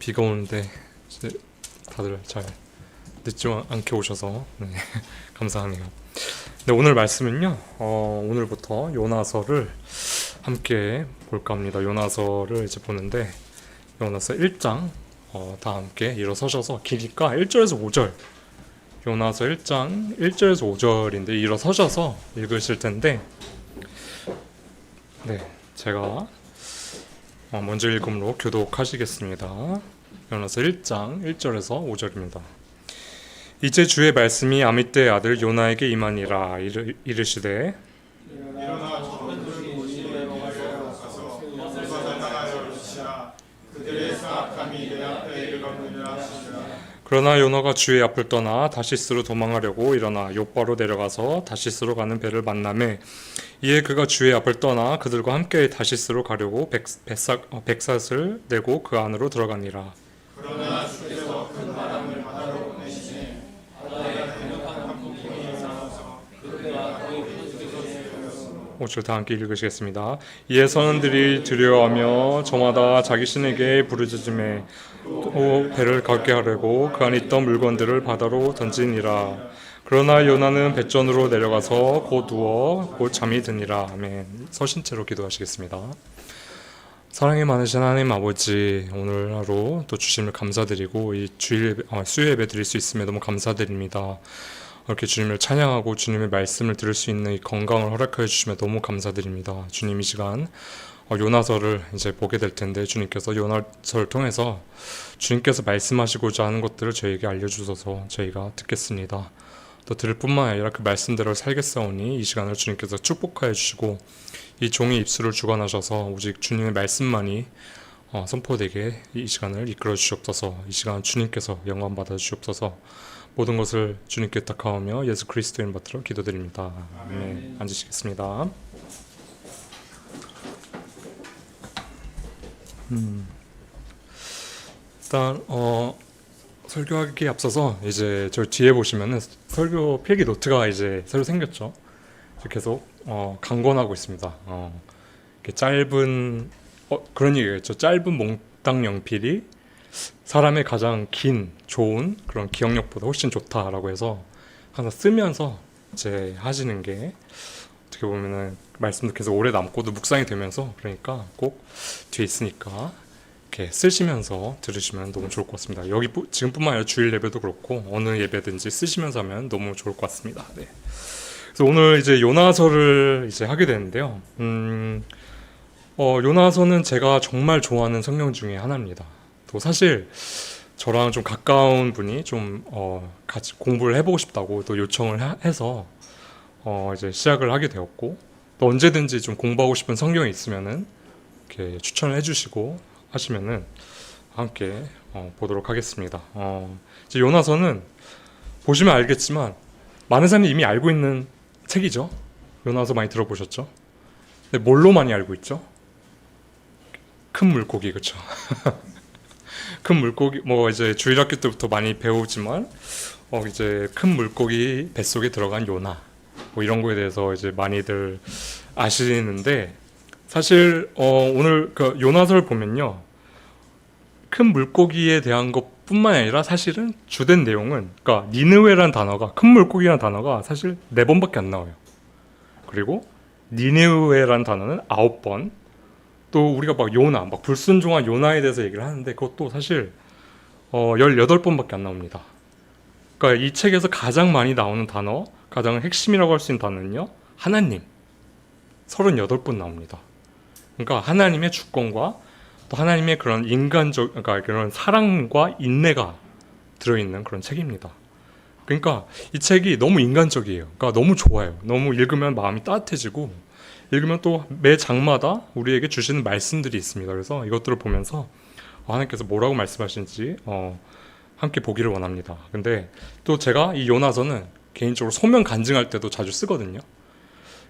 비가 오는데 이제 다들 잘 늦지 않게 오셔서 감사하네요. 네, 오늘 말씀은요. 오늘부터 요나서를 함께 볼까 합니다. 요나서를 이제 보는데 요나서 1장 다 함께 일어서셔서 길이가 1절에서 5절 요나서 1장 1절에서 5절인데 일어서셔서 읽으실 텐데 네, 제가 먼저 읽음으로 교독하시겠습니다. 요나서 1장 1절에서 5절입니다. 이제 주의 말씀이 아미떼의 아들 요나에게 임하니라. 이르시되 일어나 적군들 모시에 가서 모사를 나가여 주시라. 그들의 사악함이 내 앞에 이르거니와 하시니라. 그러나 요나가 주의 앞을 떠나 다시스로 도망하려고 일어나 욥바로 내려가서 다시스로 가는 배를 만나매 이에 그가 주의 앞을 떠나 그들과 함께 다시스로 가려고 백삿을 내고 그 안으로 들어가니라. 그러나 주께서 큰 바람을 바다로 보내시니 바다에 강력한 한풍이 일어나서 그들과 바로 부딪히셨으므로 5절 다 함께 읽으시겠습니다. 이에 선원들이 두려워하며 저마다 자기 신에게 부르짖음에 또 배를 걷게 하려고 그 안에 있던 물건들을 바다로 던지니라. 그러나 요나는 뱃전으로 내려가서 곧 누워 곧 잠이 드니라. 아멘. 서신 채로 기도하시겠습니다. 사랑이 많으신 하나님 아버지, 오늘 하루 또 주님을 감사드리고 이 수요 예배 드릴 수 있음에 너무 감사드립니다. 이렇게 주님을 찬양하고 주님의 말씀을 들을 수 있는 이 건강을 허락하여 주시면 너무 감사드립니다. 주님, 이 시간 요나서를 이제 보게 될 텐데 주님께서 요나서를 통해서 주님께서 말씀하시고자 하는 것들을 저희에게 알려주셔서 저희가 듣겠습니다. 또 들을 뿐만 아니라 그 말씀대로 살겠사오니 이 시간을 주님께서 축복하여 주시고 이 종의 입술을 주관하셔서 오직 주님의 말씀만이 선포되게 이 시간을 이끌어 주시옵소서. 이 시간 주님께서 영광 받아 주시옵소서. 모든 것을 주님께 탁하오며 예수 그리스도인 받들어 기도드립니다. 아멘. 앉으시겠습니다. 일단 설교하기에 앞서서 이제 저 뒤에 보시면은 설교 필기 노트가 이제 새로 생겼죠. 계속 강권하고 있습니다. 이렇게 짧은 그런 얘기겠죠. 짧은 몽땅 연필이 사람의 가장 긴 좋은 그런 기억력보다 훨씬 좋다라고 해서 항상 쓰면서 이제 하시는 게 어떻게 보면은 말씀도 계속 오래 남고도 묵상이 되면서 그러니까 꼭 뒤에 있으니까 이렇게 쓰시면서 들으시면 너무 좋을 것 같습니다. 여기 지금뿐만 아니라 주일 예배도 그렇고 어느 예배든지 쓰시면서 하면 너무 좋을 것 같습니다. 네. 그래서 오늘 이제 요나서를 이제 하게 되는데요. 요나서는 제가 정말 좋아하는 성경 중에 하나입니다. 또 사실 저랑 좀 가까운 분이 좀 같이 공부를 해보고 싶다고 또 요청을 해서 이제 시작을 하게 되었고 또 언제든지 좀 공부하고 싶은 성경이 있으면은 이렇게 추천을 해주시고 하시면은 함께 보도록 하겠습니다. 이제 요나서는 보시면 알겠지만 많은 사람이 이미 알고 있는 책이죠. 요나서 많이 들어보셨죠? 근데 뭘로 많이 알고 있죠? 큰 물고기, 그렇죠? 큰 물고기, 뭐 이제 주일학교 때부터 많이 배우지만 이제 큰 물고기 뱃속에 들어간 요나 뭐 이런 거에 대해서 이제 많이들 아시는데 사실 오늘 그 요나서를 보면요, 큰 물고기에 대한 것뿐만 아니라 사실은 주된 내용은 그러니까 니느웨라는 단어가 큰 물고기라는 단어가 사실 4번밖에 안 나와요. 그리고 니느웨라는 단어는 9번. 또 우리가 막 요나, 막 불순종한 요나에 대해서 얘기를 하는데 그것도 사실 18번밖에 안 나옵니다. 그러니까 이 책에서 가장 많이 나오는 단어, 가장 핵심이라고 할 수 있는 단어는요, 하나님. 38번 나옵니다. 그러니까 하나님의 주권과 또 하나님의 그런 인간적, 그러니까 그런 사랑과 인내가 들어있는 그런 책입니다. 그러니까 이 책이 너무 인간적이에요. 그러니까 너무 좋아요. 너무 읽으면 마음이 따뜻해지고 읽으면 또 매 장마다 우리에게 주시는 말씀들이 있습니다. 그래서 이것들을 보면서 하나님께서 뭐라고 말씀하시는지 함께 보기를 원합니다. 근데 또 제가 이 요나서는 개인적으로 소명 간증할 때도 자주 쓰거든요.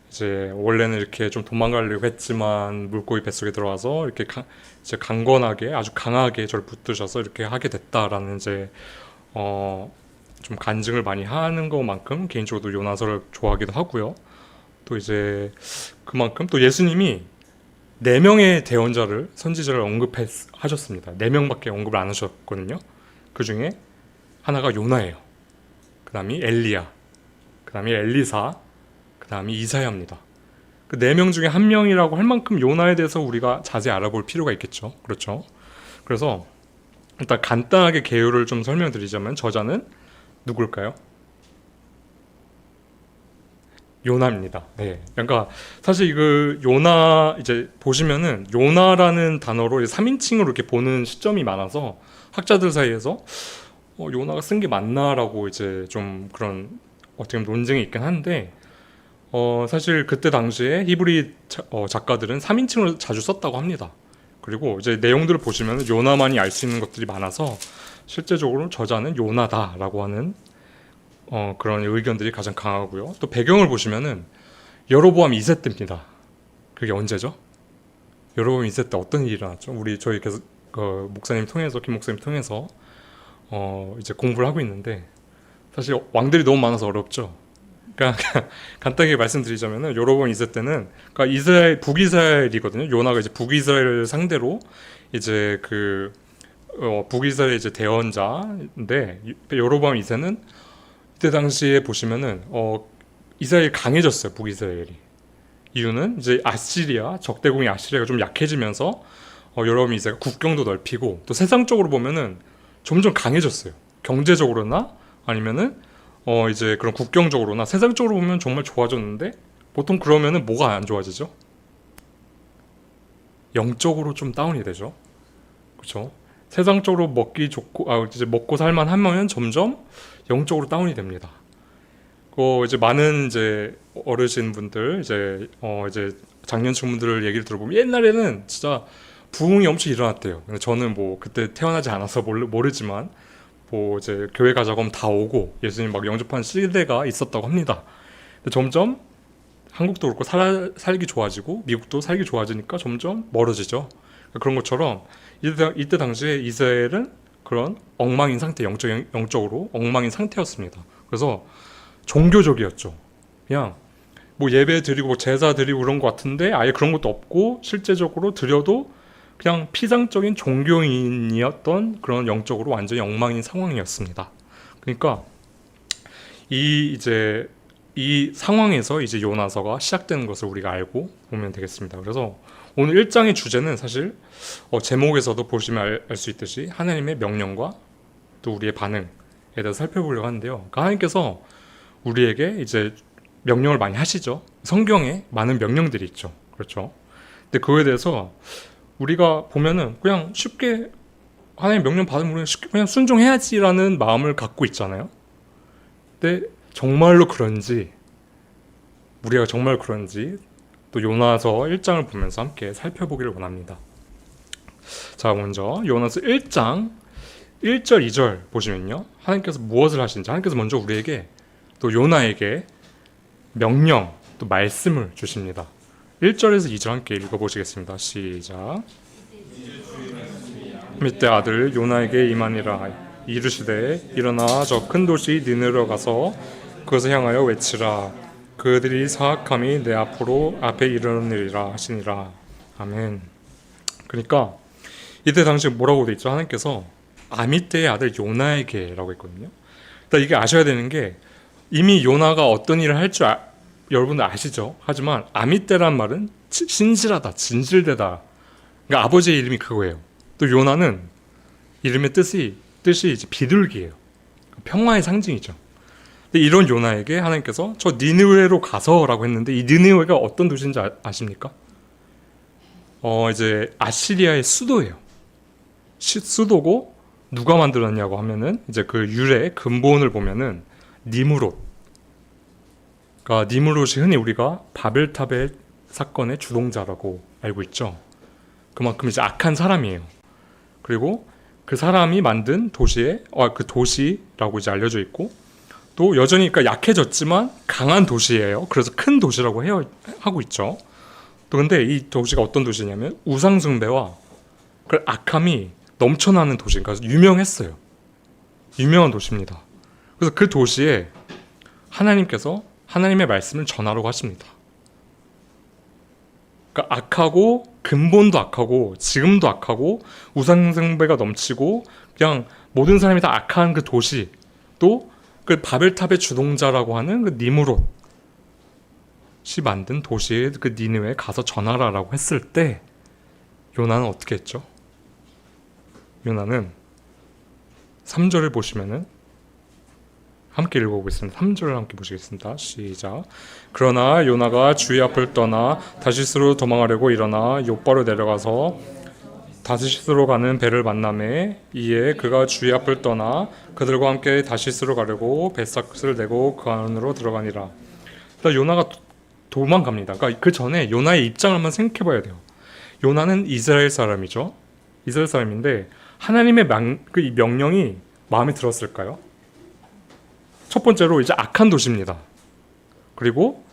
이제 원래는 이렇게 좀 도망가려고 했지만 물고기 뱃속에 들어와서 이렇게 이제 강건하게 아주 강하게 저를 붙드셔서 이렇게 하게 됐다라는 이제 좀 간증을 많이 하는 것만큼 개인적으로 요나서를 좋아하기도 하고요. 또 이제 그만큼 또 예수님이 4명의 대언자를 선지자를 언급하셨습니다. 4명밖에 언급을 안 하셨거든요. 그 중에 하나가 요나예요. 그 다음이 엘리야, 그 다음이 엘리사, 그 다음이 이사야입니다. 그 4명 중에 한 명이라고 할 만큼 요나에 대해서 우리가 자세히 알아볼 필요가 있겠죠. 그렇죠. 그래서 일단 간단하게 개요를 좀 설명드리자면 저자는 누굴까요? 요나입니다. 네. 그러니까 사실 이거 요나 이제 보시면은 요나라는 단어로 3인칭으로 이렇게 보는 시점이 많아서 학자들 사이에서 요나가 쓴 게 맞나라고 이제 좀 그런 어떻게 보면 논쟁이 있긴 한데 사실 그때 당시에 히브리 작가들은 3인칭을 자주 썼다고 합니다. 그리고 이제 내용들을 보시면 요나만이 알 수 있는 것들이 많아서 실제적으로 저자는 요나다라고 하는 그런 의견들이 가장 강하고요. 또 배경을 보시면은 여로보암 2세 때입니다. 그게 언제죠? 여로보암 2세 때 어떤 일이 일어났죠? 저희 계속 목사님 통해서 김 목사님 통해서 이제 공부를 하고 있는데 사실 왕들이 너무 많아서 어렵죠. 그러니까 간단하게 말씀드리자면은 여로보암 2세 때는 그러니까 북이스라엘이거든요. 요나가 이제 북이스라엘을 상대로 이제 북이스라엘 이제 대언자인데 여로보암 2세는 이때 당시에 보시면은 이스라엘이 강해졌어요. 북이스라엘이. 이유는 이제 적대국인 아시리아가 좀 약해지면서 여로보암 2세가 국경도 넓히고 또 세상적으로 보면은 점점 강해졌어요. 경제적으로나 아니면은 이제 그런 국경적으로나 세상적으로 보면 정말 좋아졌는데 보통 그러면은 뭐가 안 좋아지죠? 영적으로 좀 다운이 되죠. 그렇죠? 세상적으로 먹기 좋고 이제 먹고 살만 하면 점점 영적으로 다운이 됩니다. 이제 많은 이제 어르신분들 이제 장년층 분들 얘기를 들어보면 옛날에는 진짜 부흥이 엄청 일어났대요. 근데 저는 뭐 그때 태어나지 않아서 모르지만 뭐 이제 교회 가자고 하면 다 오고 예수님 막 영접하는 시대가 있었다고 합니다. 근데 점점 한국도 그렇고 살기 좋아지고 미국도 살기 좋아지니까 점점 멀어지죠. 그런 것처럼 이때 당시에 이스라엘은 그런 엉망인 상태, 영적으로 엉망인 상태였습니다. 그래서 종교적이었죠. 그냥 뭐 예배 드리고 뭐 제사 드리고 그런 것 같은데 아예 그런 것도 없고 실제적으로 드려도 그냥 피상적인 종교인이었던 그런 영적으로 완전히 엉망인 상황이었습니다. 그러니까 이 상황에서 이제 요나서가 시작되는 것을 우리가 알고 보면 되겠습니다. 그래서 오늘 1장의 주제는 사실 제목에서도 보시면 알 수 있듯이 하나님의 명령과 또 우리의 반응에 대해서 살펴보려고 하는데요. 그러니까 하나님께서 우리에게 이제 명령을 많이 하시죠. 성경에 많은 명령들이 있죠. 그렇죠. 근데 그거에 대해서 우리가 보면은 그냥 쉽게 하나님 명령 받으면 우리는 쉽게 그냥 순종해야지라는 마음을 갖고 있잖아요. 근데 정말로 그런지 우리가 정말 그런지 또 요나서 1장을 보면서 함께 살펴보기를 원합니다. 자, 먼저 요나서 1장 1절 2절 보시면요. 하나님께서 무엇을 하시는지 하나님께서 먼저 우리에게 또 요나에게 명령 또 말씀을 주십니다. 1절에서 2절 함께 읽어보시겠습니다. 시작. 밑에 아들 요나에게 임하니라. 이르시되 일어나 저 큰 도시 니느웨로 가서 그것을 향하여 외치라. 그들이 사악함이 내 앞에 이르느니라 하시니라. 아멘. 그러니까 이때 당시 뭐라고 돼 있죠? 하나님께서 아미떼의 아들 요나에게라고 했거든요. 그러니까 이게 아셔야 되는 게 이미 요나가 어떤 일을 할 줄 여러분들 아시죠? 하지만 아미떼란 말은 신실하다, 진실되다. 그러니까 아버지의 이름이 그거예요. 또 요나는 이름의 뜻이 이제 비둘기예요. 평화의 상징이죠. 근데 이런 요나에게 하나님께서 저 니느웨로 가서라고 했는데 이 니느웨가 어떤 도시인지 아십니까? 이제 아시리아의 수도예요. 수도고 누가 만들었냐고 하면은 이제 그 유래 근본을 보면은 니므롯. 그러니까 니므롯이 흔히 우리가 바벨탑의 사건의 주동자라고 알고 있죠. 그만큼 이제 악한 사람이에요. 그리고 그 사람이 만든 도시에 그 도시라고 이제 알려져 있고 또 여전히 그러니까 약해졌지만 강한 도시예요. 그래서 큰 도시라고 하고 있죠. 또 근데 이 도시가 어떤 도시냐면 우상 숭배와 그 악함이 넘쳐나는 도시니까 유명했어요. 유명한 도시입니다. 그래서 그 도시에 하나님께서 하나님의 말씀을 전하라고 하십니다. 그러니까 악하고 근본도 악하고 지금도 악하고 우상숭배가 넘치고 그냥 모든 사람이 다 악한 그 도시, 또 그 바벨탑의 주동자라고 하는 그 니무롯이 만든 도시의 그 니느웨에 가서 전하라라고 했을 때 요나는 어떻게 했죠? 요나는 3절을 보시면은 함께 읽어보겠습니다. 3절을 함께 보시겠습니다. 시작. 그러나 요나가 주의 앞을 떠나 다시스로 도망하려고 일어나 욥바로 내려가서 다시스로 가는 배를 만나매 이에 그가 주의 앞을 떠나 그들과 함께 다시스로 가려고 뱃삭을 내고 그 안으로 들어가니라. 그러니까 요나가 도망갑니다. 그러니까 그 전에 요나의 입장을 한번 생각해봐야 돼요. 요나는 이스라엘 사람이죠. 이스라엘 사람인데 하나님의 그 명령이 마음에 들었을까요? 첫 번째로 이제 악한 도시입니다. 그리고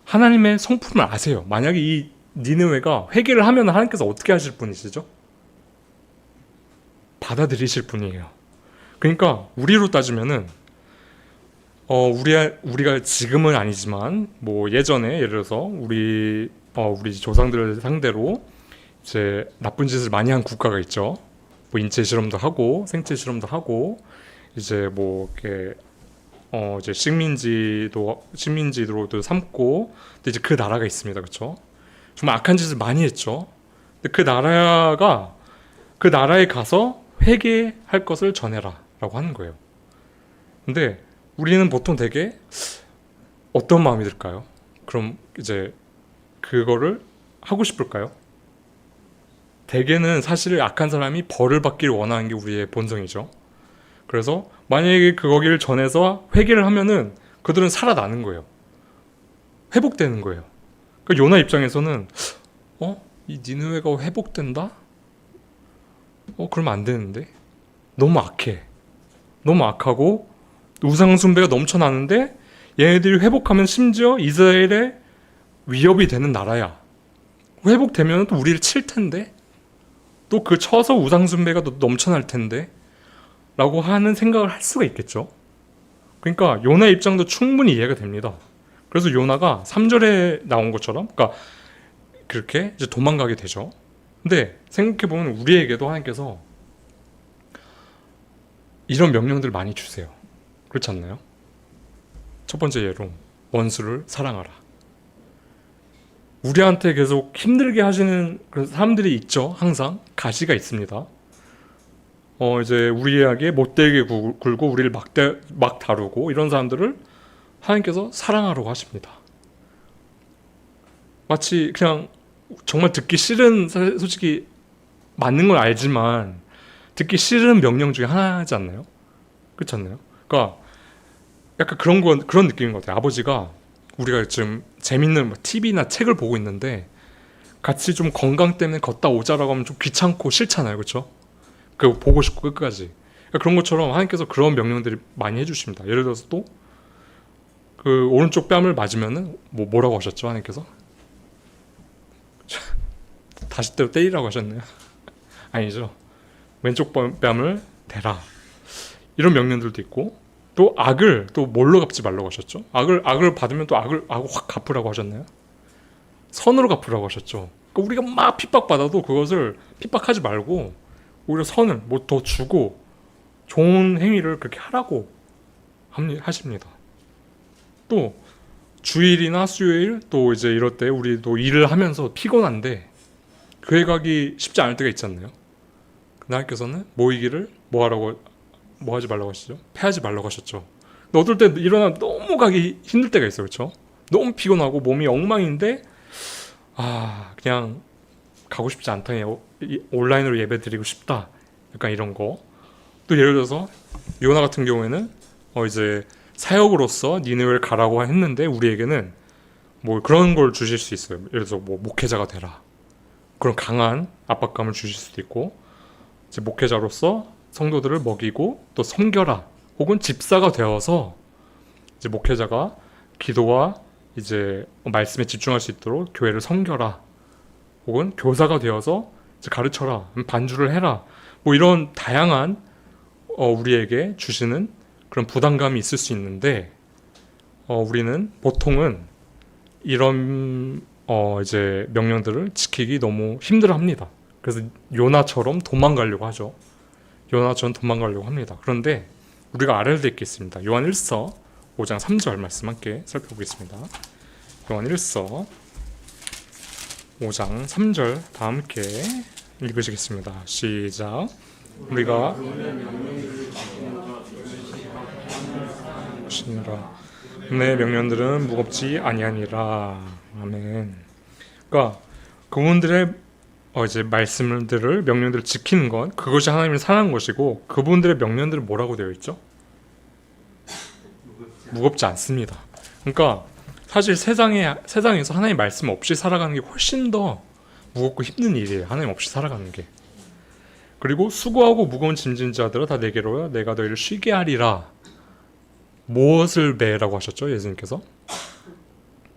하나님의 성품을 아세요. 만약에 이 니느웨가 회개를 하면 하나님께서 어떻게 하실 분이시죠? 받아들이실 분이에요. 그러니까 우리로 따지면은 우리가 지금은 아니지만 뭐 예전에 예를 들어서 우리 조상들을 상대로 이제 나쁜 짓을 많이 한 국가가 있죠. 뭐 인체 실험도 하고 생체 실험도 하고 이제 뭐 이렇게 이제 식민지로도 삼고, 근데 이제 그 나라가 있습니다, 그렇죠? 정말 악한 짓을 많이 했죠. 근데 그 나라에 가서 회개할 것을 전해라라고 하는 거예요. 근데 우리는 보통 되게 어떤 마음이 들까요? 그럼 이제 그거를 하고 싶을까요? 대개는 사실 악한 사람이 벌을 받기를 원하는 게 우리의 본성이죠. 그래서 만약에 거기를 전해서 회개를 하면은 그들은 살아나는 거예요. 회복되는 거예요. 그러니까 요나 입장에서는 이 니느웨가 회복된다? 그러면 안 되는데. 너무 악해. 너무 악하고 우상숭배가 넘쳐나는데 얘네들이 회복하면 심지어 이스라엘의 위협이 되는 나라야. 회복되면 또 우리를 칠 텐데. 또 그 쳐서 우상숭배가 또 넘쳐날 텐데. 라고 하는 생각을 할 수가 있겠죠. 그러니까 요나의 입장도 충분히 이해가 됩니다. 그래서 요나가 3절에 나온 것처럼 그러니까 그렇게 이제 도망가게 되죠. 근데 생각해보면 우리에게도 하나님께서 이런 명령들을 많이 주세요. 그렇지 않나요? 첫 번째 예로 원수를 사랑하라. 우리한테 계속 힘들게 하시는 그런 사람들이 있죠. 항상 가시가 있습니다. 이제 우리에게 못되게 굴고 우리를 막 다루고 이런 사람들을 하나님께서 사랑하라고 하십니다. 마치 그냥 정말 듣기 싫은, 솔직히 맞는 걸 알지만 듣기 싫은 명령 중에 하나지 않나요? 그렇지 않나요? 그러니까 약간 그런 느낌인 것 같아요. 아버지가 우리가 지금 재밌는 TV나 책을 보고 있는데 같이 좀 건강 때문에 걷다 오자라고 하면 좀 귀찮고 싫잖아요. 그렇죠? 그 보고 싶고 끝까지. 그러니까 그런 것처럼 하나님께서 그런 명령들이 많이 해주십니다. 예를 들어서 또 그 오른쪽 뺨을 맞으면은 뭐라고 하셨죠? 하나님께서 다시 또 때리라고 하셨네요. 아니죠. 왼쪽 뺨을 대라. 이런 명령들도 있고, 또 악을 또 뭘로 갚지 말라고 하셨죠? 악을 받으면 또 악을 확 갚으라고 하셨나요? 선으로 갚으라고 하셨죠. 그러니까 우리가 막 핍박받아도 그것을 핍박하지 말고 오히려 선을 뭐 더 주고 좋은 행위를 그렇게 하라고 하십니다. 또 주일이나 수요일 또 이제 이럴 때 우리도 일을 하면서 피곤한데 교회 가기 쉽지 않을 때가 있지 않나요? 하나님께서는 모이기를 뭐 하지 말라고 하시죠? 패하지 말라고 하셨죠. 근데 어떨 때 일어나면 너무 가기 힘들 때가 있어요. 그렇죠? 너무 피곤하고 몸이 엉망인데 그냥 가고 싶지 않다. 온라인으로 예배 드리고 싶다. 약간 이런 거. 또 예를 들어서 요나 같은 경우에는 이제 사역으로서 니느웨를 가라고 했는데 우리에게는 뭐 그런 걸 주실 수 있어요. 예를 들어서 뭐 목회자가 되라. 그런 강한 압박감을 주실 수도 있고, 이제 목회자로서 성도들을 먹이고 또 섬겨라. 혹은 집사가 되어서 이제 목회자가 기도와 이제 말씀에 집중할 수 있도록 교회를 섬겨라. 혹은 교사가 되어서 이제 가르쳐라. 반주를 해라. 뭐 이런 다양한 우리에게 주시는 그런 부담감이 있을 수 있는데 우리는 보통은 이런 이제 명령들을 지키기 너무 힘들어합니다. 그래서 요나처럼 도망가려고 하죠. 요나처럼 도망가려고 합니다. 그런데 우리가 알아야 될 게 있습니다. 요한 1서 5장 3절 말씀 함께 살펴보겠습니다. 요한 1서 5장 3절 다 함께 읽으시겠습니다. 시작. 우리가 내 명령들은 무겁지 아니하니라. 아멘. 그러니까 그분들의 이제 말씀들을 명령들을 지키는 것, 그것이 하나님을 사랑하는 것이고, 그분들의 명령들은 뭐라고 되어 있죠? 무겁지 않습니다. 그러니까 사실 세상에서 하나님 말씀 없이 살아가는 게 훨씬 더 무겁고 힘든 일이에요. 하나님 없이 살아가는 게. 그리고 수고하고 무거운 짐진 자들아 다 내게로 오라. 내가 너희를 쉬게 하리라. 무엇을 매라고 하셨죠? 예수님께서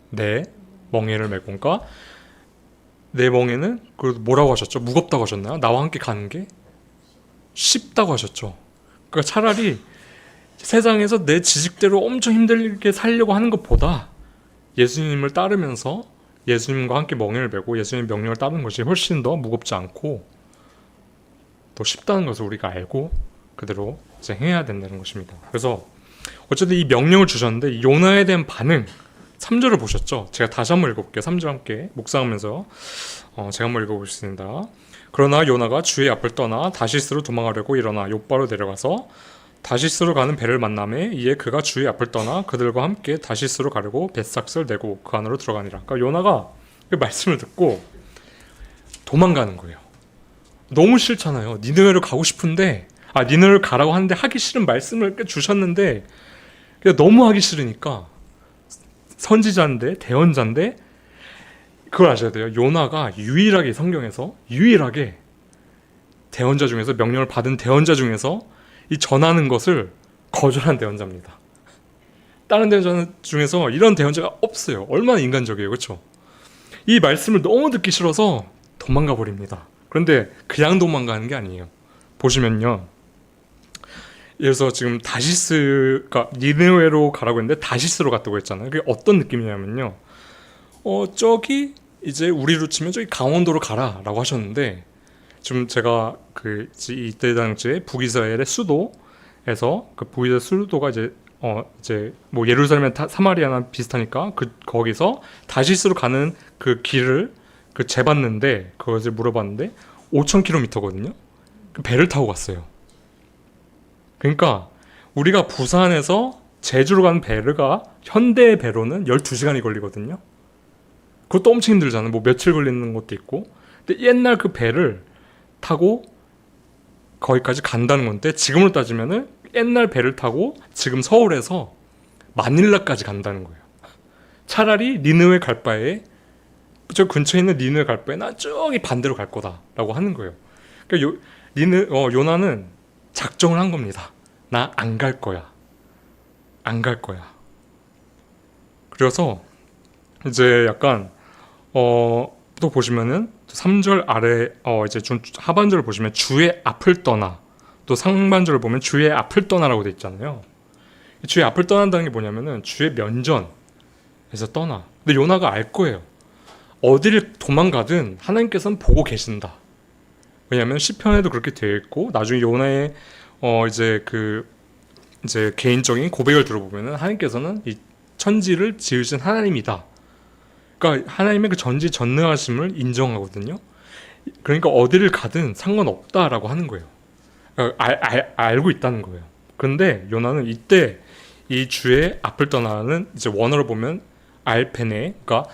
내 멍에를 메고. 그러니까 내 멍에는 뭐라고 하셨죠? 무겁다고 하셨나요? 나와 함께 가는 게 쉽다고 하셨죠. 그러니까 차라리 세상에서 내 지식대로 엄청 힘들게 살려고 하는 것보다 예수님을 따르면서 예수님과 함께 멍에를 메고 예수님의 명령을 따르는 것이 훨씬 더 무겁지 않고 더 쉽다는 것을 우리가 알고 그대로 이제 행해야 된다는 것입니다. 그래서 어쨌든 이 명령을 주셨는데 요나에 대한 반응, 3절을 보셨죠? 제가 다시 한번 읽어볼게요. 3절 함께 묵상하면서 제가 한번 읽어보겠습니다. 그러나 요나가 주의 앞을 떠나 다시스로 도망하려고 일어나 욥바로 내려가서 다시스로 가는 배를 만나매 이에 그가 주의 앞을 떠나 그들과 함께 다시스로 가려고 뱃삭을 내고 그 안으로 들어가니라. 그러니까 요나가 그 말씀을 듣고 도망가는 거예요. 너무 싫잖아요. 니느웨로 가고 싶은데 니느웨로 가라고 하는데 하기 싫은 말씀을 주셨는데 너무 하기 싫으니까 선지자인데 대언자인데 그걸 아셔야 돼요. 요나가 유일하게 성경에서 유일하게 대언자 중에서 명령을 받은 대언자 중에서 이 전하는 것을 거절한 대언자입니다. 다른 대언자 중에서 이런 대언자가 없어요. 얼마나 인간적이에요. 그렇죠? 이 말씀을 너무 듣기 싫어서 도망가 버립니다. 그런데 그냥 도망가는 게 아니에요. 보시면요. 그래서 지금 다시스가 니느웨로 가라고 했는데 다시스로 갔다고 했잖아요. 그게 어떤 느낌이냐면요. 저기 이제 우리로 치면 저기 강원도로 가라라고 하셨는데 지금 제가 이때 당시에 북이스라엘의 수도에서 그 북이스라엘 수도가 이제 뭐 예루살렘이나 사마리아나 비슷하니까 거기서 다시스로 가는 그 길을 재봤는데 그것을 물어봤는데 5,000km거든요. 그 배를 타고 갔어요. 그러니까 우리가 부산에서 제주로 가는 배가 현대 배로는 12시간이 걸리거든요. 그것도 엄청 힘들잖아요. 뭐 며칠 걸리는 것도 있고. 근데 옛날 그 배를 타고 거기까지 간다는 건데 지금으로 따지면은 옛날 배를 타고 지금 서울에서 마닐라까지 간다는 거예요. 차라리 니느웨 갈 바에 저 근처에 있는 니느웨 갈 바에 나 저기 반대로 갈 거다라고 하는 거예요. 그러니까 요나는 작정을 한 겁니다. 나 안 갈 거야. 안 갈 거야. 그래서 이제 약간 또 보시면은 3절 아래 이제 좀 하반절을 보시면 주의 앞을 떠나, 또 상반절을 보면 주의 앞을 떠나라고 돼 있잖아요. 주의 앞을 떠난다는 게 뭐냐면은 주의 면전에서 떠나. 근데 요나가 알 거예요. 어디를 도망가든 하나님께서는 보고 계신다. 왜냐하면 시편에도 그렇게 되어 있고 나중에 요나의 이제 개인적인 고백을 들어보면은 하나님께서는 이 천지를 지으신 하나님이다. 그러니까 하나님의 그 전지전능하심을 인정하거든요. 그러니까 어디를 가든 상관없다라고 하는 거예요. 그러니까 알고 있다는 거예요. 그런데 요나는 이때 이 주의 앞을 떠나는 이제 원어를 보면 알페네, 그러니까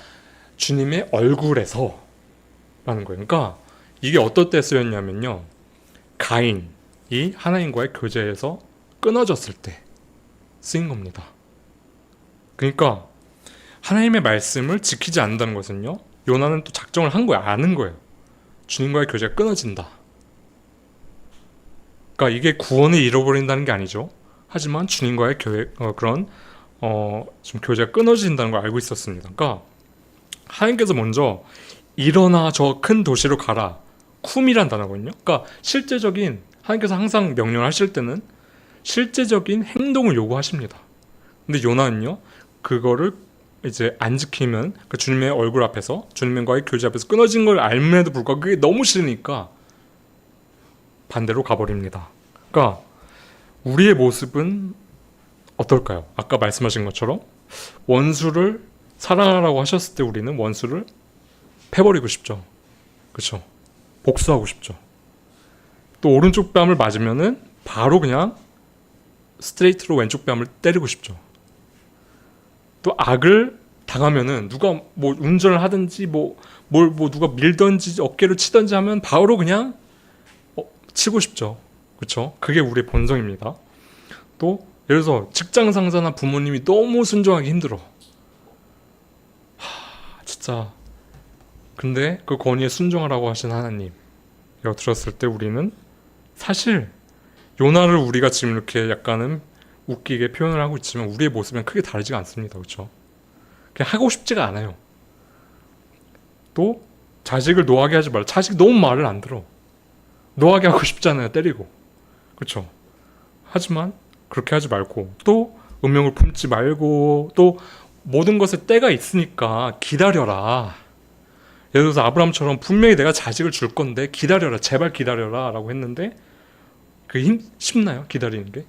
주님의 얼굴에서라는 거예요. 그러니까 이게 어떨 때 쓰였냐면요. 가인이 하나님과의 교제에서 끊어졌을 때 쓰인 겁니다. 그러니까 하나님의 말씀을 지키지 않는다는 것은요. 요나는 또 작정을 한 거예요. 아는 거예요. 주님과의 교제가 끊어진다. 그러니까 이게 구원을 잃어버린다는 게 아니죠. 하지만 주님과의 좀 교제가 끊어진다는 걸 알고 있었습니다. 그러니까 하나님께서 먼저 일어나 저 큰 도시로 가라. 쿰이란 단어거든요. 그러니까 실제적인 하나님께서 항상 명령을 하실 때는 실제적인 행동을 요구하십니다. 근데 요나는요. 그거를 이제 안 지키면 그 주님의 얼굴 앞에서 주님과의 교제 앞에서 끊어진 걸 알면에도 불구하고 그게 너무 싫으니까 반대로 가버립니다. 그러니까 우리의 모습은 어떨까요? 아까 말씀하신 것처럼 원수를 사랑하라고 하셨을 때 우리는 원수를 패버리고 싶죠. 그렇죠? 복수하고 싶죠. 또 오른쪽 뺨을 맞으면은 바로 그냥 스트레이트로 왼쪽 뺨을 때리고 싶죠. 또 악을 당하면은 누가 뭐 운전을 하든지 뭐 누가 밀든지 어깨를 치든지 하면 바로 그냥 치고 싶죠. 그렇죠? 그게 우리의 본성입니다. 또 예를 들어서 직장 상사나 부모님이 너무 순종하기 힘들어. 진짜. 근데 그 권위에 순종하라고 하신 하나님 이거 들었을 때 우리는 사실 요나를 우리가 지금 이렇게 약간은 웃기게 표현을 하고 있지만 우리의 모습은 크게 다르지가 않습니다. 그렇죠? 그냥 하고 싶지가 않아요. 또 자식을 노하게 하지 말라. 자식 너무 말을 안 들어. 노하게 하고 싶잖아요. 때리고. 그렇죠? 하지만 그렇게 하지 말고 또 음욕을 품지 말고 또 모든 것에 때가 있으니까 기다려라. 예를 들어서 아브라함처럼 분명히 내가 자식을 줄 건데 기다려라. 제발 기다려라 라고 했는데 그게 쉽나요? 기다리는 게?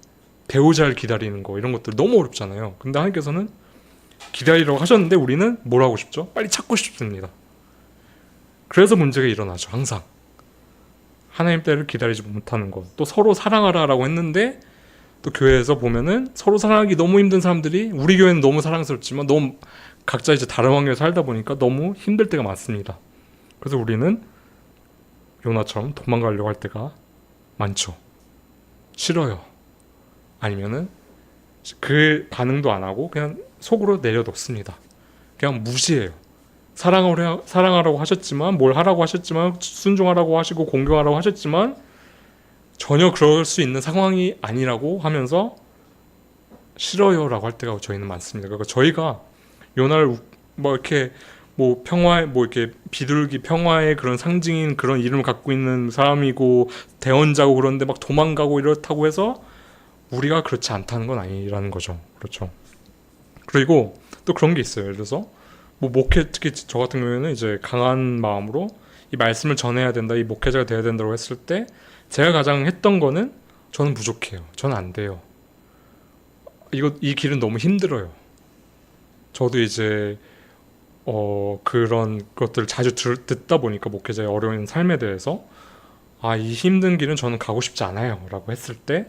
배우자를 기다리는 거 이런 것들 너무 어렵잖아요. 근데 하나님께서는 기다리라고 하셨는데 우리는 뭘 하고 싶죠? 빨리 찾고 싶습니다. 그래서 문제가 일어나죠. 항상 하나님 때를 기다리지 못하는 것. 또 서로 사랑하라라고 했는데 또 교회에서 보면은 서로 사랑하기 너무 힘든 사람들이 우리 교회는 너무 사랑스럽지만 너무 각자 이제 다른 환경에 살다 보니까 너무 힘들 때가 많습니다. 그래서 우리는 요나처럼 도망가려고 할 때가 많죠. 싫어요. 아니면은 그 반응도 안 하고 그냥 속으로 내려놓습니다. 그냥 무시해요. 사랑하라고 하셨지만 뭘 하라고 하셨지만 순종하라고 하시고 공경하라고 하셨지만 전혀 그럴 수 있는 상황이 아니라고 하면서 싫어요라고 할 때가 저희는 많습니다. 그러니까 저희가 요나를 뭐 이렇게 뭐 평화의 뭐 이렇게 비둘기 평화의 그런 상징인 그런 이름을 갖고 있는 사람이고 대언자고 그런데 막 도망가고 이렇다고 해서 우리가 그렇지 않다는 건 아니라는 거죠. 그렇죠. 그리고 또 그런 게 있어요. 예를 들어서 뭐 목회 특히 저 같은 경우에는 이제 강한 마음으로 이 말씀을 전해야 된다, 이 목회자가 돼야 된다고 했을 때 제가 가장 했던 거는 저는 부족해요. 저는 안 돼요. 이 길은 너무 힘들어요. 저도 이제 그런 것들을 자주 듣다 보니까 목회자의 어려운 삶에 대해서 이 힘든 길은 저는 가고 싶지 않아요 라고 했을 때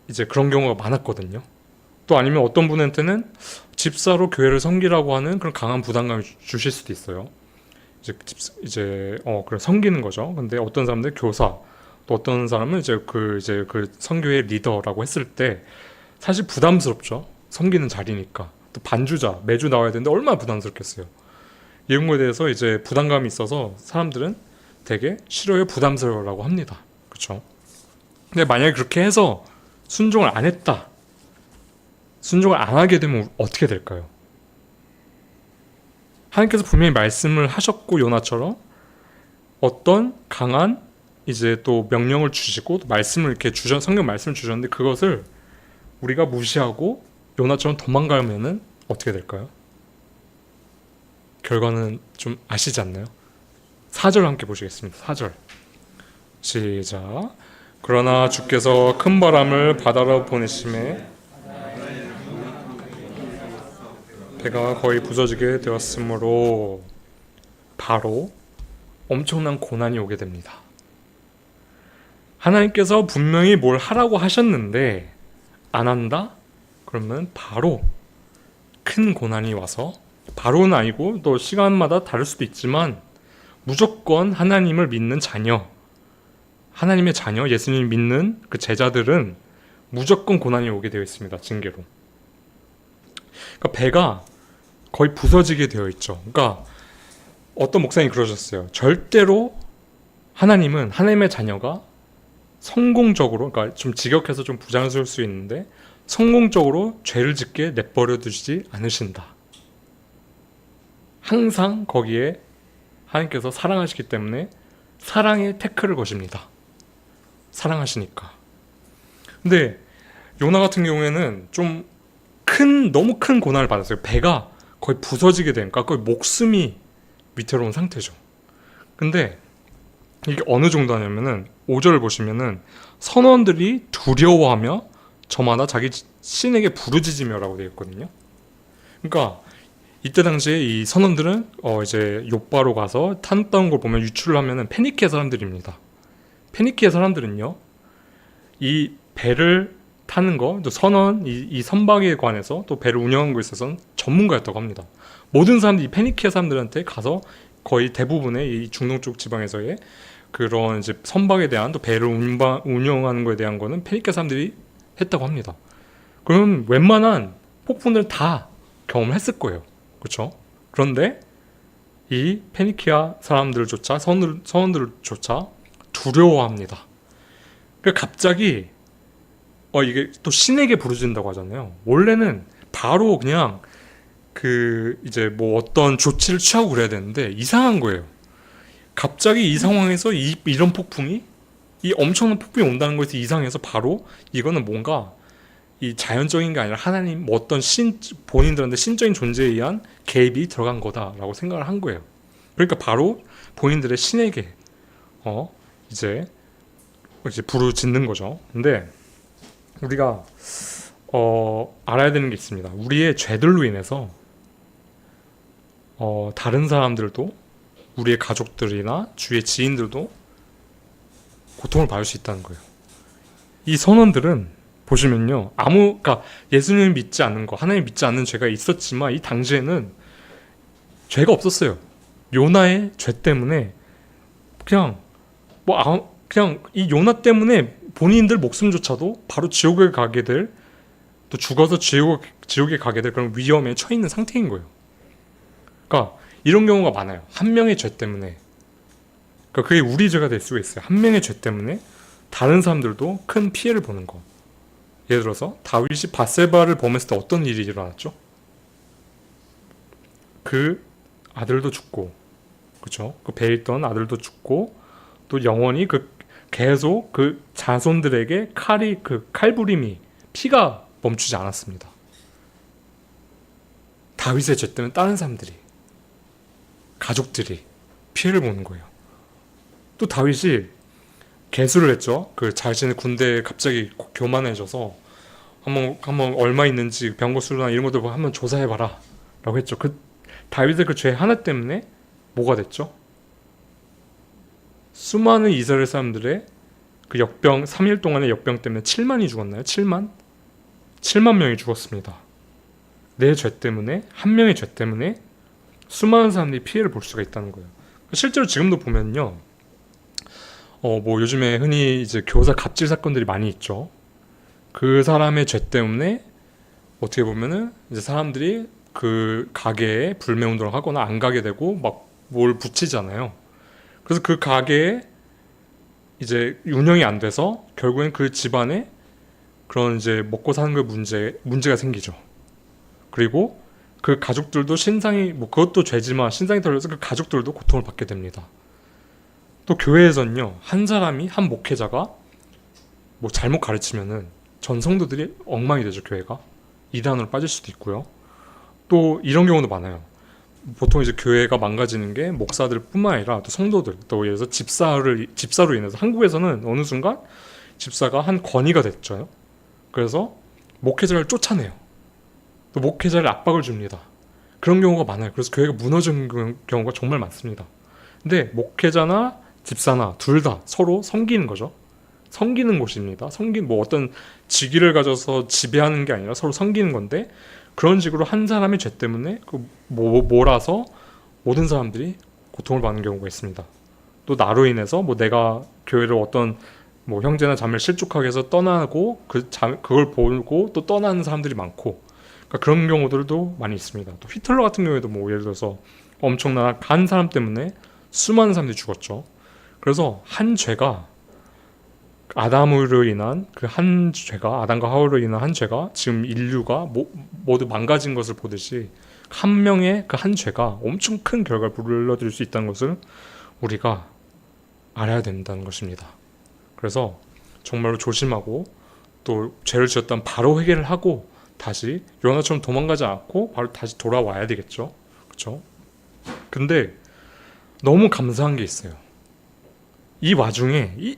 이제 그런 경우가 많았거든요. 또 아니면 어떤 분한테는 집사로 교회를 섬기라고 하는 그런 강한 부담감을 주실 수도 있어요. 그래 섬기는 거죠. 근데 어떤 사람들 교사, 또 어떤 사람은 이제 그 선교회 리더라고 했을 때 사실 부담스럽죠. 섬기는 자리니까. 또 반주자 매주 나와야 되는데 얼마나 부담스럽겠어요. 이런 거에 대해서 이제 부담감이 있어서 사람들은 되게 싫어요, 부담스러워라고 합니다. 그렇죠? 근데 만약에 그렇게 해서 순종을 안 했다. 순종을 안 하게 되면 어떻게 될까요? 하나님께서 분명히 말씀을 하셨고 요나처럼 어떤 강한 이제 또 명령을 주시고 또 말씀을 이렇게 성경 말씀을 주셨는데 그것을 우리가 무시하고 요나처럼 도망가면은 어떻게 될까요? 결과는 좀 아시지 않나요? 4절 함께 보시겠습니다. 4절 시작. 그러나 주께서 큰 바람을 바다로 보내심에 배가 거의 부서지게 되었으므로 바로 엄청난 고난이 오게 됩니다. 하나님께서 분명히 뭘 하라고 하셨는데 안 한다? 그러면 바로 큰 고난이 와서 바로는 아니고 또 시간마다 다를 수도 있지만 무조건 하나님을 믿는 자녀, 하나님의 자녀, 예수님을 믿는 그 제자들은 무조건 고난이 오게 되어 있습니다. 징계로. 그러니까 배가 거의 부서지게 되어 있죠. 그러니까 어떤 목사님이 그러셨어요. 절대로 하나님은 하나님의 자녀가 성공적으로, 그러니까 좀 직역해서 좀 부자연스러울 수 있는데 성공적으로 죄를 짓게 내버려 두지 않으신다. 항상 거기에 하나님께서 사랑하시기 때문에 사랑의 태클을 거십니다. 사랑하시니까. 근데 요나 같은 경우에는 좀 너무 큰 고난을 받았어요. 배가 거의 부서지게 되니까 거의 목숨이 위태로운 상태죠. 근데 이게 어느 정도 하냐면은 5절을 보시면은 선원들이 두려워하며 저마다 자기 신에게 부르짖으며라고 되어 있거든요. 그러니까 이때 당시에 이 선원들은 이제 욥바로 가서 탔던 걸 보면 유출을 하면은 페니키아 사람들입니다. 페니키아 사람들은요, 이 배를 타는 거, 또 선원, 이 선박에 관해서 또 배를 운영하는 것에 있어서는 전문가였다고 합니다. 모든 사람들이 페니키아 사람들한테 가서 거의 대부분의 이 중동 쪽 지방에서의 그런 이제 선박에 대한 또 배를 운영하는 거에 대한 거는 페니키아 사람들이 했다고 합니다. 그럼 웬만한 폭풍들은 다 경험을 했을 거예요. 그렇죠? 그런데 이 페니키아 사람들조차 선원들조차 두려워합니다. 그러니까 갑자기 이게 또 신에게 부르짖는다고 하잖아요. 원래는 바로 그냥 이제 뭐 어떤 조치를 취하고 그래야 되는데 이상한 거예요. 갑자기 이 상황에서 이런 폭풍이 이 엄청난 폭풍이 온다는 것이 이상해서 바로 이거는 뭔가 이 자연적인 게 아니라 하나님 뭐 어떤 본인들한테 신적인 존재에 의한 개입이 들어간 거다라고 생각을 한 거예요. 그러니까 바로 본인들의 신에게 이제 부르짖는 거죠. 근데 우리가 알아야 되는 게 있습니다. 우리의 죄들로 인해서 다른 사람들도 우리의 가족들이나 주위의 지인들도 고통을 받을 수 있다는 거예요. 이 선원들은 보시면요, 그러니까 예수님을 믿지 않는 거, 하나님 믿지 않는 죄가 있었지만 이 당시에는 죄가 없었어요. 요나의 죄 때문에 그냥 이 요나 때문에 본인들 목숨조차도 바로 지옥에 가게 될, 또 죽어서 지옥에 가게 될 그런 위험에 처해 있는 상태인 거예요. 그러니까 이런 경우가 많아요. 한 명의 죄 때문에, 그러니까 그게 우리 죄가 될 수가 있어요. 한 명의 죄 때문에 다른 사람들도 큰 피해를 보는 거. 예를 들어서 다윗이 밧세바를 범했을 때 어떤 일이 일어났죠? 그 아들도 죽고, 그렇죠? 그 배에 있던 아들도 죽고, 또 영원히 계속 그 자손들에게 칼부림이 피가 멈추지 않았습니다. 다윗의 죄 때문에 다른 사람들이, 가족들이 피해를 보는 거예요. 또 다윗이 개수를 했죠. 그 자신의 군대에 갑자기 교만해져서 한번 얼마 있는지 병거수나 이런 것들 한번 조사해봐라 라고 했죠. 다윗의 그 죄 하나 때문에 뭐가 됐죠? 수많은 이스라엘 사람들의 그 3일 동안의 역병 때문에 7만이 죽었나요? 7만 명이 죽었습니다. 내 죄 때문에, 한 명의 죄 때문에 수많은 사람들이 피해를 볼 수가 있다는 거예요. 실제로 지금도 보면요, 뭐 요즘에 흔히 이제 교사 갑질 사건들이 많이 있죠. 그 사람의 죄 때문에 어떻게 보면은 이제 사람들이 그 가게에 불매 운동을 하거나 안 가게 되고 막 뭘 붙이잖아요. 그래서 그 가게에 이제 운영이 안 돼서 결국엔 그 집안에 그런 이제 먹고 사는 그 문제가 생기죠. 그리고 그 가족들도 그것도 죄지만 신상이 털려서 그 가족들도 고통을 받게 됩니다. 또 교회에서는요, 한 목회자가 뭐 잘못 가르치면은 전 성도들이 엉망이 되죠. 교회가 이단으로 빠질 수도 있고요. 또 이런 경우도 많아요. 보통 이제 교회가 망가지는 게 목사들뿐만 아니라 또 성도들, 또 예를 들어서 집사로 인해서 한국에서는 어느 순간 집사가 한 권위가 됐죠. 그래서 목회자를 쫓아내요. 또 목회자를 압박을 줍니다. 그런 경우가 많아요. 그래서 교회가 무너지는 경우가 정말 많습니다. 근데 목회자나 집사나 둘 다 서로 섬기는 거죠. 섬기는 곳입니다. 뭐 어떤 직위를 가져서 지배하는 게 아니라 서로 섬기는 건데, 그런 식으로 한 사람의 죄 때문에 몰아서 모든 사람들이 고통을 받는 경우가 있습니다. 또 나로 인해서 뭐 내가 교회를 어떤 뭐 형제나 자매를 실족하게 해서 떠나고 그걸 보고 또 떠나는 사람들이 많고, 그러니까 그런 경우들도 많이 있습니다. 또 히틀러 같은 경우에도 뭐 예를 들어서 엄청난 한 사람 때문에 수많은 사람들이 죽었죠. 그래서 한 죄가 아담으로 인한 아담과 하와로 인한 한 죄가 지금 인류가 모두 망가진 것을 보듯이 한 명의 그 한 죄가 엄청 큰 결과를 불러들일 수 있다는 것을 우리가 알아야 된다는 것입니다. 그래서 정말로 조심하고, 또 죄를 지었다면 바로 회개를 하고 다시 요나처럼 도망가지 않고 바로 다시 돌아와야 되겠죠. 그렇죠? 근데 너무 감사한 게 있어요. 이 와중에 이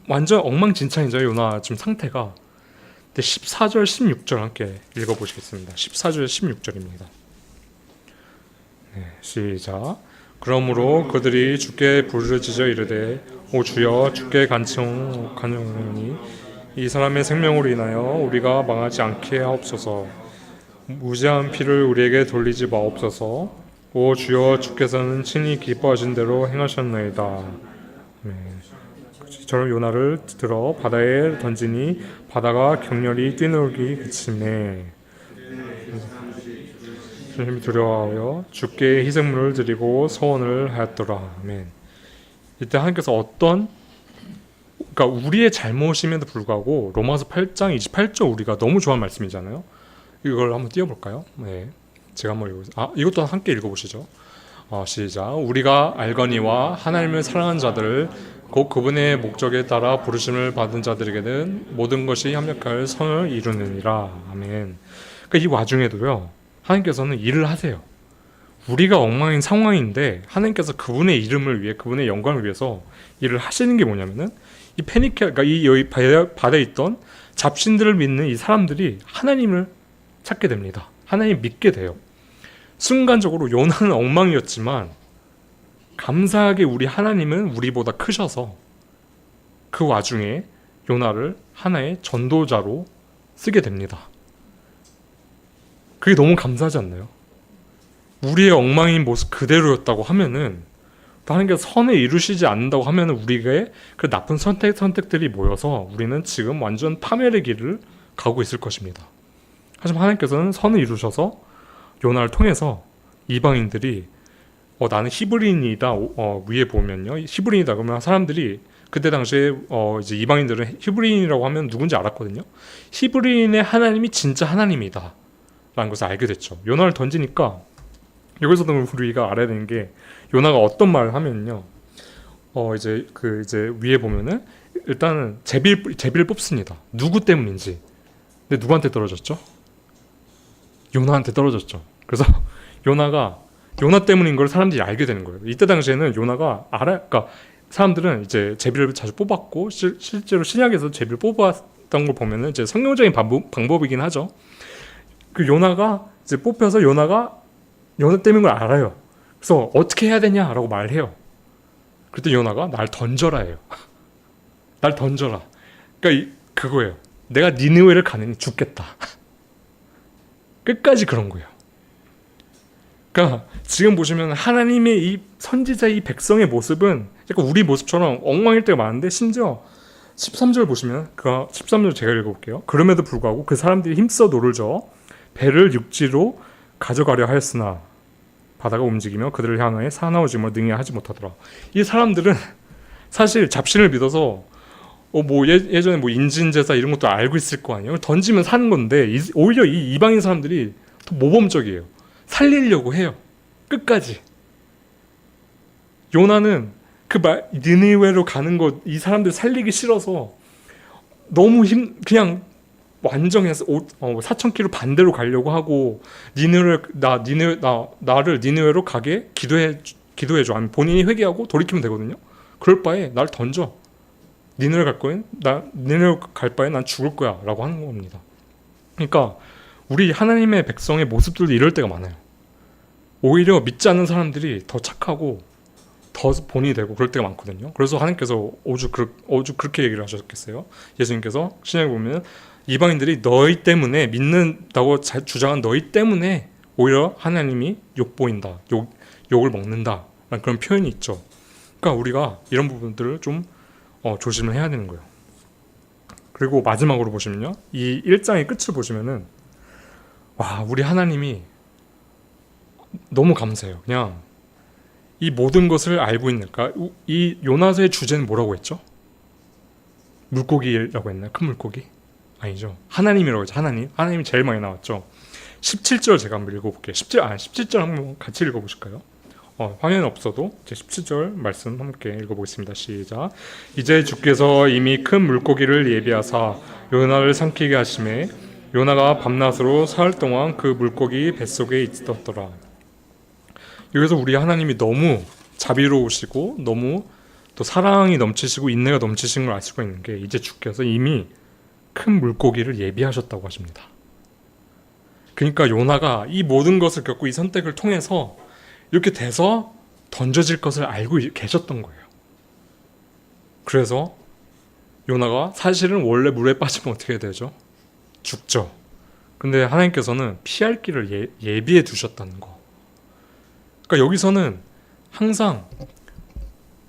완전 엉망진창이죠. 요나 지금 상태가. 근데 14절 16절 함께 읽어보시겠습니다. 14절 16절입니다. 네, 시작. 그러므로 그들이 주께 부르짖어 이르되 오 주여 주께 간청하노니 이 사람의 생명으로 인하여 우리가 망하지 않게 하옵소서. 무죄한 피를 우리에게 돌리지 마옵소서. 오 주여 주께서는 친히 기뻐하신 대로 행하셨나이다. 네. 저런 요나를 들어 바다에 던지니 바다가 격렬히 뛰놀기 그치네. 주님이 두려워하여 주께 희생물을 드리고 서원을 하였더라. 아멘. 이때 하나님께서 그러니까 우리의 잘못임에도 불구하고 로마서 8장 28절 우리가 너무 좋아하는 말씀이잖아요. 이걸 한번 띄워볼까요? 네, 제가 한번 읽어보세요. 이것도 함께 읽어보시죠. 시작. 우리가 알거니와 하나님을 사랑하는 자들을 곧 그분의 목적에 따라 부르심을 받은 자들에게는 모든 것이 합력할 선을 이루느니라. 아멘. 그러니까 이 와중에도요, 하나님께서는 일을 하세요. 우리가 엉망인 상황인데 하나님께서 그분의 이름을 위해, 그분의 영광을 위해서 일을 하시는 게 뭐냐면은 이 그러니까 이 여기 바다에 있던 잡신들을 믿는 이 사람들이 하나님을 찾게 됩니다. 하나님 믿게 돼요. 순간적으로 요나는 엉망이었지만 감사하게 우리 하나님은 우리보다 크셔서 그 와중에 요나를 하나의 전도자로 쓰게 됩니다. 그게 너무 감사하지 않나요? 우리의 엉망인 모습 그대로였다고 하면은, 하나님께서 선을 이루시지 않는다고 하면은 우리의 그 나쁜 선택들이 모여서 우리는 지금 완전 파멸의 길을 가고 있을 것입니다. 하지만 하나님께서는 선을 이루셔서 요나를 통해서 이방인들이 나는 히브리인이다. 위에 보면요, 히브리인이다 그러면 사람들이 그때 당시에 이제 이방인들은 히브리인이라고 하면 누군지 알았거든요. 히브리인의 하나님이 진짜 하나님이다 라는 것을 알게 됐죠. 요나를 던지니까 여기서도 우리가 알아야 되는 게, 요나가 어떤 말을 하면요, 이제 위에 보면은 일단은 제비를 뽑습니다. 누구 때문인지. 근데 누구한테 떨어졌죠? 요나한테 떨어졌죠. 그래서 요나 때문인 걸 사람들이 알게 되는 거예요. 이때 당시에는 요나가 그러니까 사람들은 이제 제비를 자주 뽑았고, 실제로 신약에서 제비를 뽑았던 걸 보면은 이제 성경적인 방법이긴 하죠. 그 요나가 이제 뽑혀서 요나 때문인 걸 알아요. 그래서 어떻게 해야 되냐라고 말해요. 그때 요나가 날 던져라 해요. 날 던져라. 그러니까 그거예요. 내가 니느웨를 가느니 죽겠다. 끝까지 그런 거예요. 그러니까 지금 보시면 하나님의 이 선지자의 이 백성의 모습은 약간 우리 모습처럼 엉망일 때가 많은데, 심지어 13절 보시면, 13절 제가 읽어볼게요. 그럼에도 불구하고 그 사람들이 힘써 노를 저어 배를 육지로 가져가려 하였으나 바다가 움직이며 그들을 향하여 사나워짐을 능히 하지 못하더라. 이 사람들은 사실 잡신을 믿어서 예전에 인진제사 이런 것도 알고 있을 거 아니에요. 던지면 사는 건데 오히려 이 이방인 사람들이 더 모범적이에요. 살리려고 해요. 끝까지. 요나는 니느웨로 가는 것, 이 사람들 살리기 싫어서 너무 그냥 완전해서 4,000km 반대로 가려고 하고, 나를 니느웨로 가게 기도해줘. 아니면 본인이 회개하고 돌이키면 되거든요. 그럴 바에 날 던져. 니느웨 갈 바에 난 죽을 거야 라고 하는 겁니다. 그러니까 우리 하나님의 백성의 모습들도 이럴 때가 많아요. 오히려 믿지 않는 사람들이 더 착하고 더 본이 되고 그럴 때가 많거든요. 그래서 하나님께서 오죽 그렇게 얘기를 하셨겠어요. 예수님께서 신약에 보면 이방인들이 너희 때문에, 믿는다고 주장한 너희 때문에 오히려 하나님이 욕보인다, 욕을 먹는다 라는 그런 표현이 있죠. 그러니까 우리가 이런 부분들을 좀 조심을 해야 되는 거예요. 그리고 마지막으로 보시면요, 이 1장의 끝을 보시면은 우리 하나님이 너무 감사해요. 그냥 이 모든 것을 알고 있는, 그러니까 이 요나서의 주제는 뭐라고 했죠? 물고기라고 했나요? 큰 물고기? 아니죠. 하나님이라고 했죠. 하나님이 제일 많이 나왔죠. 17절 제가 한번 읽어볼게요. 17절 한번 같이 읽어보실까요? 화면 없어도 제 17절 말씀 함께 읽어보겠습니다. 시작. 이제 주께서 이미 큰 물고기를 예비하사 요나를 삼키게 하심에 요나가 밤낮으로 사흘 동안 그 물고기 뱃속에 있었더라. 여기서 우리 하나님이 너무 자비로우시고 너무 또 사랑이 넘치시고 인내가 넘치신 걸 알 수가 있는 게 이제 주께서 이미 큰 물고기를 예비하셨다고 하십니다. 그러니까 요나가 이 모든 것을 겪고 이 선택을 통해서 이렇게 돼서 던져질 것을 알고 계셨던 거예요. 그래서 요나가 사실은 원래 물에 빠지면 어떻게 되죠? 죽죠. 근데 하나님께서는 피할 길을 예비해 두셨다는 거. 그러니까 여기서는 항상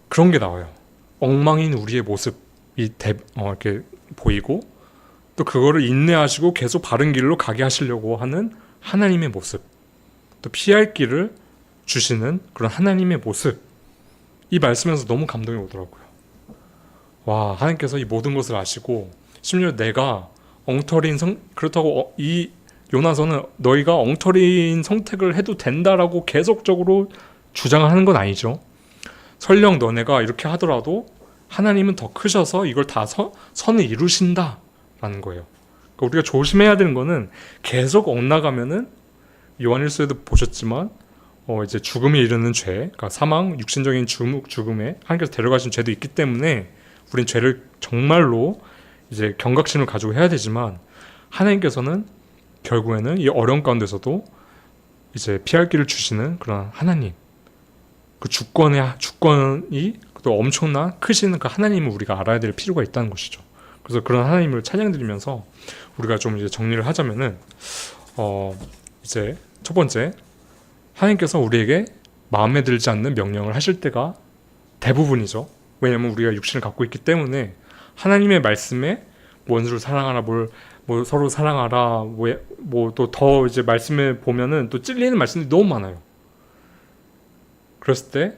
그런 게 나와요. 엉망인 우리의 모습이 이렇게 보이고 또 그거를 인내하시고 계속 바른 길로 가게 하시려고 하는 하나님의 모습, 또 피할 길을 주시는 그런 하나님의 모습, 이 말씀에서 너무 감동이 오더라고요. 와, 하나님께서 이 모든 것을 아시고 심지어 내가 엉터리인 그렇다고 이 요나서는 너희가 엉터리인 선택을 해도 된다라고 계속적으로 주장하는 건 아니죠. 설령 너네가 이렇게 하더라도 하나님은 더 크셔서 이걸 다 선을 이루신다라는 거예요. 그러니까 우리가 조심해야 되는 거는 계속 엇나가면은 요한일서에도 보셨지만 이제 죽음에 이르는 죄, 그러니까 사망, 육신적인 죽음에 하나님께서 데려가신 죄도 있기 때문에 우린 죄를 정말로 이제 경각심을 가지고 해야 되지만 하나님께서는 결국에는 이 어려운 가운데서도 이제 피할 길을 주시는 그런 하나님, 그 주권이 또 엄청난 크시는 그 하나님을 우리가 알아야 될 필요가 있다는 것이죠. 그래서 그런 하나님을 찬양드리면서 우리가 좀 이제 정리를 하자면은 이제 첫 번째, 하나님께서 우리에게 마음에 들지 않는 명령을 하실 때가 대부분이죠. 왜냐하면 우리가 육신을 갖고 있기 때문에 하나님의 말씀에 원수를 사랑하라, 뭐 서로 사랑하라, 뭐 또 더 이제 말씀에 보면은 또 찔리는 말씀들이 너무 많아요. 그랬을 때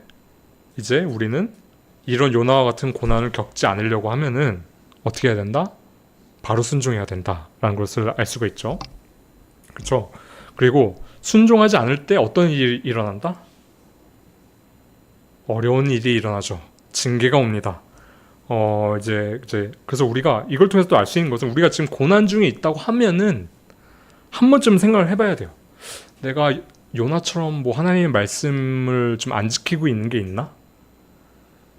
이제 우리는 이런 요나와 같은 고난을 겪지 않으려고 하면은 어떻게 해야 된다? 바로 순종해야 된다라는 것을 알 수가 있죠. 그렇죠? 그리고 순종하지 않을 때 어떤 일이 일어난다? 어려운 일이 일어나죠. 징계가 옵니다. 이제 그래서 우리가 이걸 통해서 또 알 수 있는 것은 우리가 지금 고난 중에 있다고 하면은 한 번쯤 생각을 해봐야 돼요. 내가 요나처럼 뭐 하나님의 말씀을 좀 안 지키고 있는 게 있나?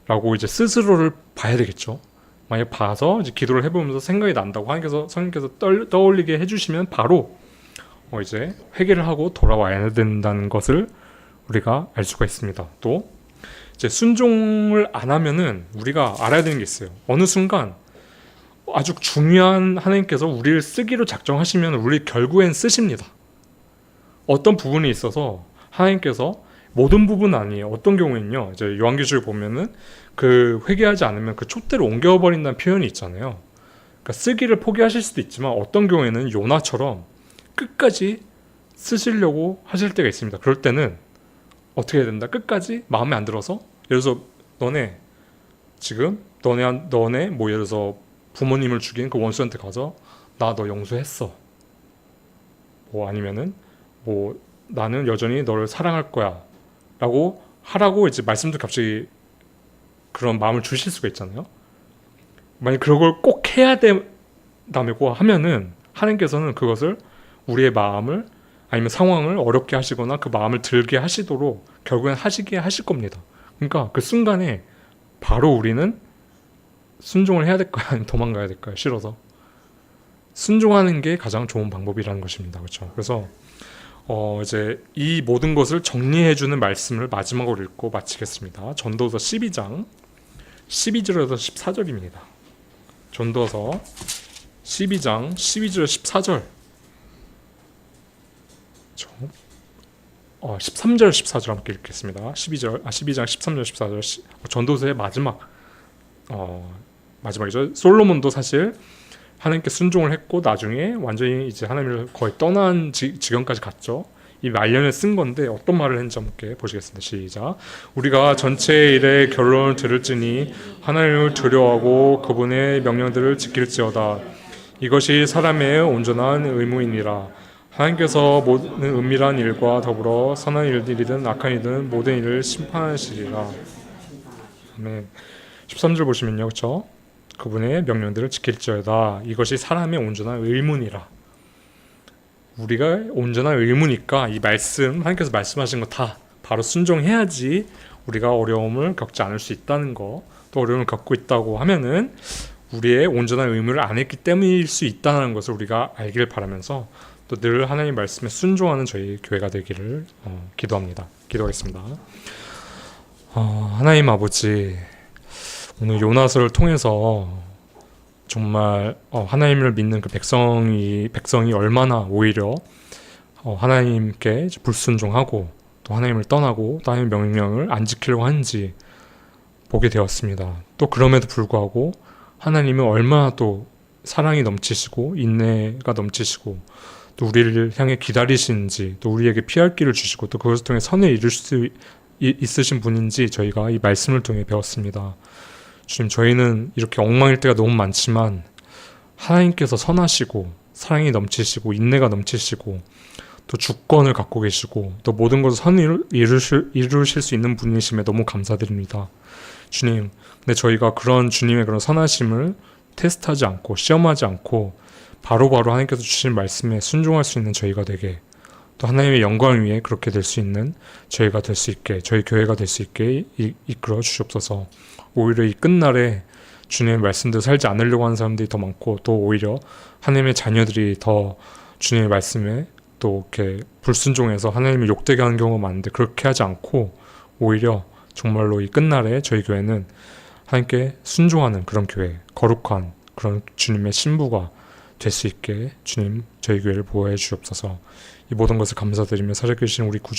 라고 이제 스스로를 봐야 되겠죠. 만약 봐서 이제 기도를 해보면서 생각이 난다고 성령께서 떠올리게 해주시면 바로 이제 회개를 하고 돌아와야 된다는 것을 우리가 알 수가 있습니다. 또 이제 순종을 안 하면은 우리가 알아야 되는 게 있어요. 어느 순간 아주 중요한 하나님께서 우리를 쓰기로 작정하시면 우리 결국엔 쓰십니다. 어떤 부분이 있어서 하나님께서 모든 부분은 아니에요. 어떤 경우에는요, 이제 요한계시록 보면은 그 회개하지 않으면 그 촛대로 옮겨버린다는 표현이 있잖아요. 그러니까 쓰기를 포기하실 수도 있지만 어떤 경우에는 요나처럼 끝까지 쓰시려고 하실 때가 있습니다. 그럴 때는 어떻게 해야 된다? 끝까지 마음에 안 들어서, 예를 들어서 너네 뭐 예를 들어서 부모님을 죽인 그 원수한테 가서 나 너 용서했어. 뭐 아니면은 뭐 나는 여전히 너를 사랑할 거야. 라고 하라고 이제 말씀도 갑자기 그런 마음을 주실 수가 있잖아요. 만약 그런 걸 꼭 해야 된다고 하면은 하나님께서는 그것을 우리의 마음을 아니면 상황을 어렵게 하시거나 그 마음을 들게 하시도록 결국엔 하시게 하실 겁니다. 그러니까 그 순간에 바로 우리는 순종을 해야 될까요? 아니면 도망가야 될까요? 싫어서. 순종하는 게 가장 좋은 방법이라는 것입니다. 그렇죠? 그래서 이제 이 모든 것을 정리해주는 말씀을 마지막으로 읽고 마치겠습니다. 전도서 12장 12절에서 14절입니다. 전도서 12장 12절 14절 13절 14절 함께 읽겠습니다. 12장 13절 14절 전도서의 마지막이죠. 솔로몬도 사실 하나님께 순종을 했고 나중에 완전히 이제 하나님을 거의 떠난 지경까지 갔죠. 이 말년에 쓴 건데 어떤 말을 했는지 함께 보시겠습니다. 시작. 우리가 전체 일의 결론을 들을지니 하나님을 두려워하고 그분의 명령들을 지킬지어다. 이것이 사람의 온전한 의무이니라. 하나님께서 모든 은밀한 일과 더불어 선한 일들이든 악한 일이든 모든 일을 심판하시리라. 아멘. 13절 보시면요, 그렇죠? 그분의 명령들을 지킬지어다. 이것이 사람의 온전한 의문이라. 우리가 온전한 의무니까 이 말씀, 하나님께서 말씀하신 거 다 바로 순종해야지 우리가 어려움을 겪지 않을 수 있다는 거, 또 어려움을 겪고 있다고 하면은 우리의 온전한 의무를 안 했기 때문일 수 있다는 것을 우리가 알길 바라면서 또 늘 하나님 말씀에 순종하는 저희 교회가 되기를 기도합니다. 기도하겠습니다. 하나님 아버지, 오늘 요나서를 통해서 정말 하나님을 믿는 그 백성이 얼마나 오히려 하나님께 이제 불순종하고 또 하나님을 떠나고 또 하나님의 명령을 안 지키려고 하는지 보게 되었습니다. 또 그럼에도 불구하고 하나님은 얼마나 또 사랑이 넘치시고 인내가 넘치시고 또 우리를 향해 기다리시는지, 또 우리에게 피할 길을 주시고 또 그것을 통해 선을 이룰 수 있으신 분인지 저희가 이 말씀을 통해 배웠습니다. 주님, 저희는 이렇게 엉망일 때가 너무 많지만 하나님께서 선하시고 사랑이 넘치시고 인내가 넘치시고 또 주권을 갖고 계시고 또 모든 것을 선을 이루실 수 있는 분이심에 너무 감사드립니다. 주님, 근데 저희가 그런 주님의 그런 선하심을 테스트하지 않고 시험하지 않고 바로바로 하나님께서 주신 말씀에 순종할 수 있는 저희가 되게, 또 하나님의 영광을 위해 그렇게 될 수 있는 저희가 될 수 있게, 저희 교회가 될 수 있게 이끌어 주시옵소서. 오히려 이 끝날에 주님의 말씀대로 살지 않으려고 하는 사람들이 더 많고, 또 오히려 하나님의 자녀들이 더 주님의 말씀에 또 이렇게 불순종해서 하나님을 욕되게 하는 경우가 많은데, 그렇게 하지 않고 오히려 정말로 이 끝날에 저희 교회는 하나님께 순종하는 그런 교회, 거룩한 그런 주님의 신부가 될 수 있게 주님 저희 교회를 보호해 주옵소서. 이 모든 것을 감사드리며 살아계신 우리 구주